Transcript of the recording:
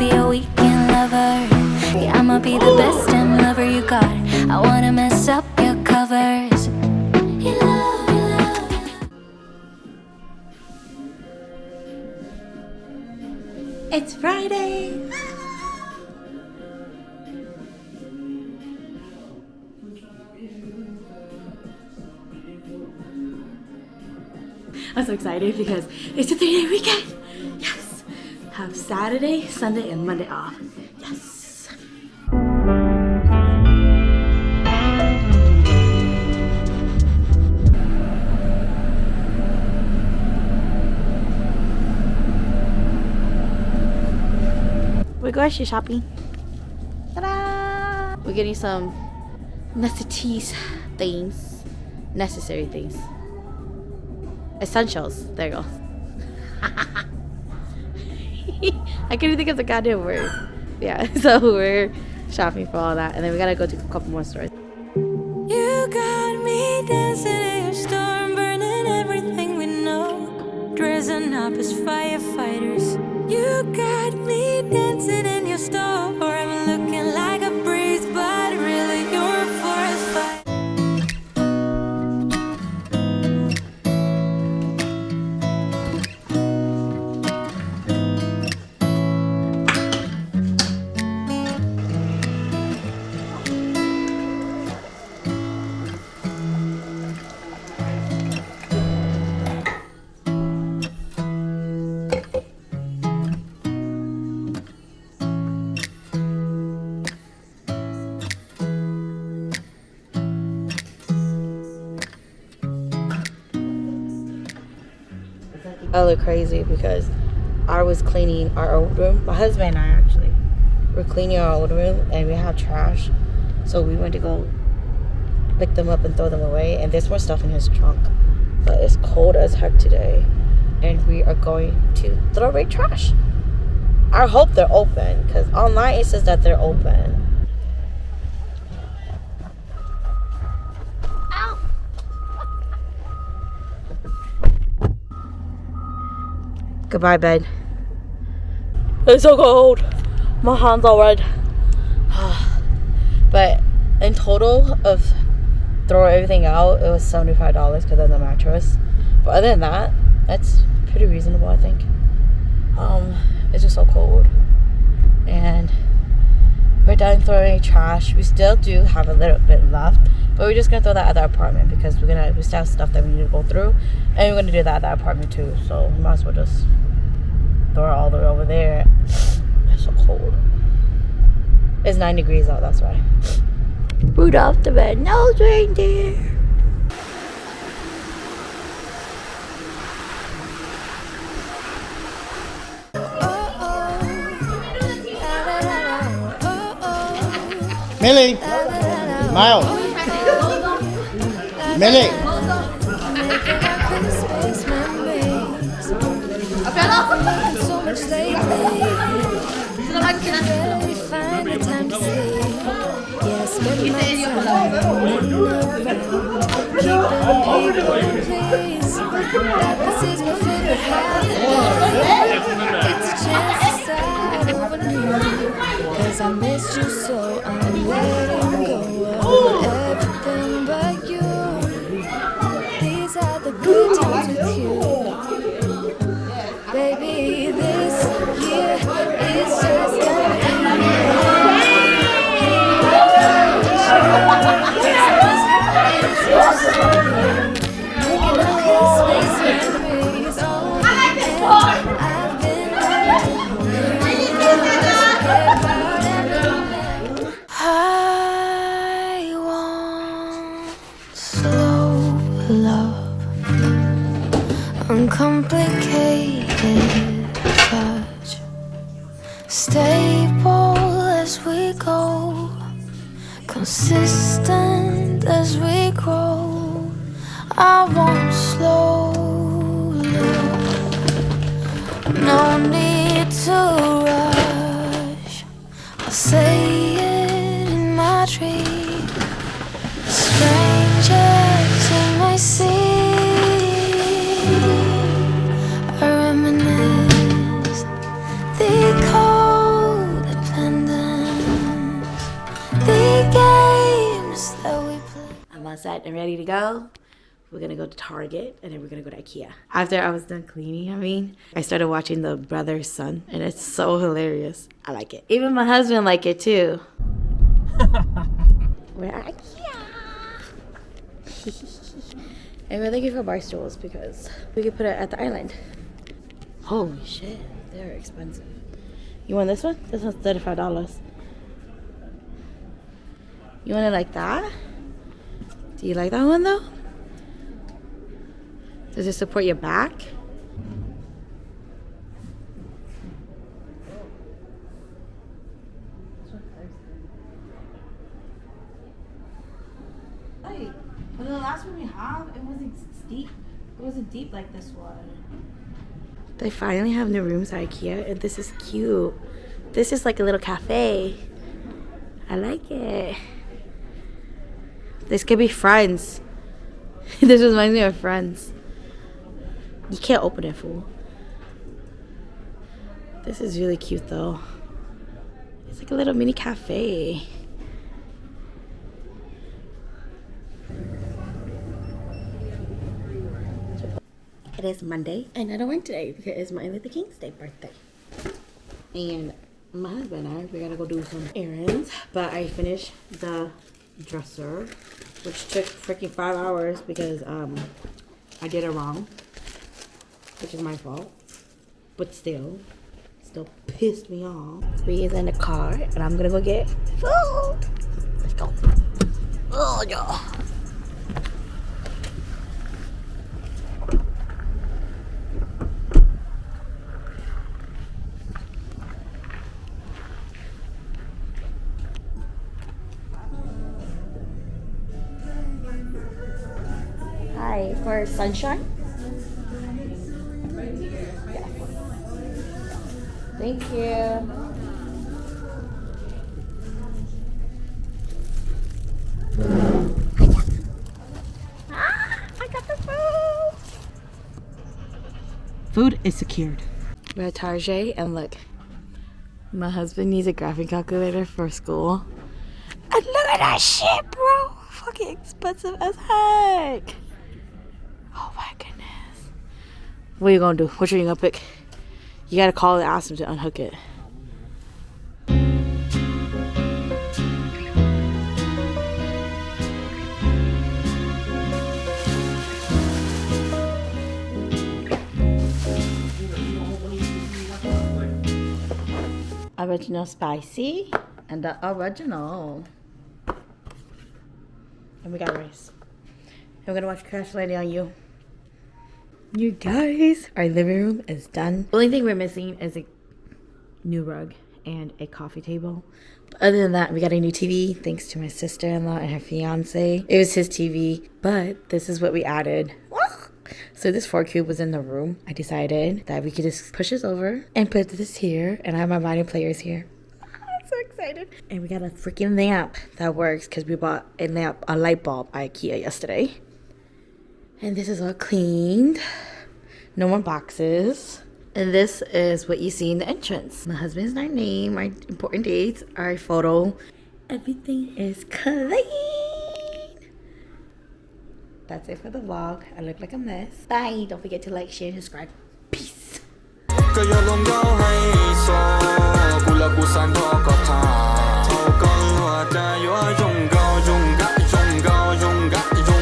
be a weekend lover. Yeah, I'ma be the best damn lover you got. I wanna mess up your covers. You love, you love. It's Friday. I'm so excited because it's a 3-day weekend. Yes. Have Saturday, Sunday, and Monday off. Yes. We're grocery shopping. Ta-da! We're getting some necessities things. Necessary things. Essentials. There you go. I couldn't think of the goddamn word. Yeah, so we're shopping for all that. And then we gotta go to a couple more stores. You got me dancing in your storm, burning everything we know, dressing up as firefighters. You got me dancing in your storm, I'm looking like a breeze, but really you're a forest fire. I look crazy because I was cleaning our old room. My husband and I actually were cleaning our old room and we have trash. So we went to go pick them up and throw them away. And there's more stuff in his trunk. But it's cold as heck today. And we are going to throw away trash. I hope they're open because online it says that they're open. Goodbye, bed. It's so cold. My hands are red. But in total of throwing everything out, it was $75 because of the mattress. But other than that, that's pretty reasonable, I think. It's just so cold. And we're done throwing trash. We still do have a little bit left. But we're just going to we still have stuff that we need to go through. And we're going to do that at the apartment too. So we might as well just throw it all the way over there. It's so cold. It's 9 degrees out, that's why. Rudolph the red-nosed reindeer. Millie! Miles! Millie! Cause I missed you, so I'm letting go of everything but you. These are the good times with you. Baby, this year is just gonna be uncomplicated touch, stable as we go, consistent as we grow. I won't slow love, no need to rush. I'll say it in my dream, strangers in my sea. I reminisce the cold set and ready to go. We're gonna go to Target and then we're gonna go to IKEA. After I was done cleaning, I started watching The Brother's Son and it's so hilarious. I like it. Even my husband like it too. We're at IKEA. And we're looking for bar stools because we could put it at the island. Holy shit, they're expensive. You want this one? This one's $35. You want it like that? Do you like that one though? Does it support your back? Hey, but the last one we have, it wasn't steep. It wasn't deep like this one. They finally have new rooms at IKEA, and this is cute. This is like a little cafe. I like it. This could be Friends. This reminds me of Friends. You can't open it, fool. This is really cute, though. It's like a little mini cafe. It is Monday, and I don't work today because it's Martin Luther King's Day birthday. And my husband and I, we gotta go do some errands. But I finished the dresser, which took freaking 5 hours because I did it wrong, which is my fault. But still pissed me off. We is in the car, and I'm gonna go get food. Let's go. Oh, yeah. Hi, for sunshine? Yes. Thank you. I got the food. Food is secured. We're at Target, and look, my husband needs a graphing calculator for school. And look at that shit, bro. Fucking expensive as heck. Oh my goodness. What are you gonna do? Which one are you gonna pick? You gotta call and ask him to unhook it. Original spicy and the original. And we got rice. I'm gonna watch Crash Landing on You. You guys, our living room is done. The only thing we're missing is a new rug and a coffee table. But other than that, we got a new TV thanks to my sister-in-law and her fiance. It was his TV, but this is what we added. So this 4-cube was in the room. I decided that we could just push this over and put this here, and I have my vinyl players here. I'm so excited. And we got a freaking lamp that works because we bought a light bulb at IKEA yesterday. And this is all cleaned. No more boxes. And this is what you see in the entrance. My husband's our name, our important dates, our photo. Everything is clean. That's it for the vlog. I look like a mess. Bye. Don't forget to like, share, and subscribe. Peace.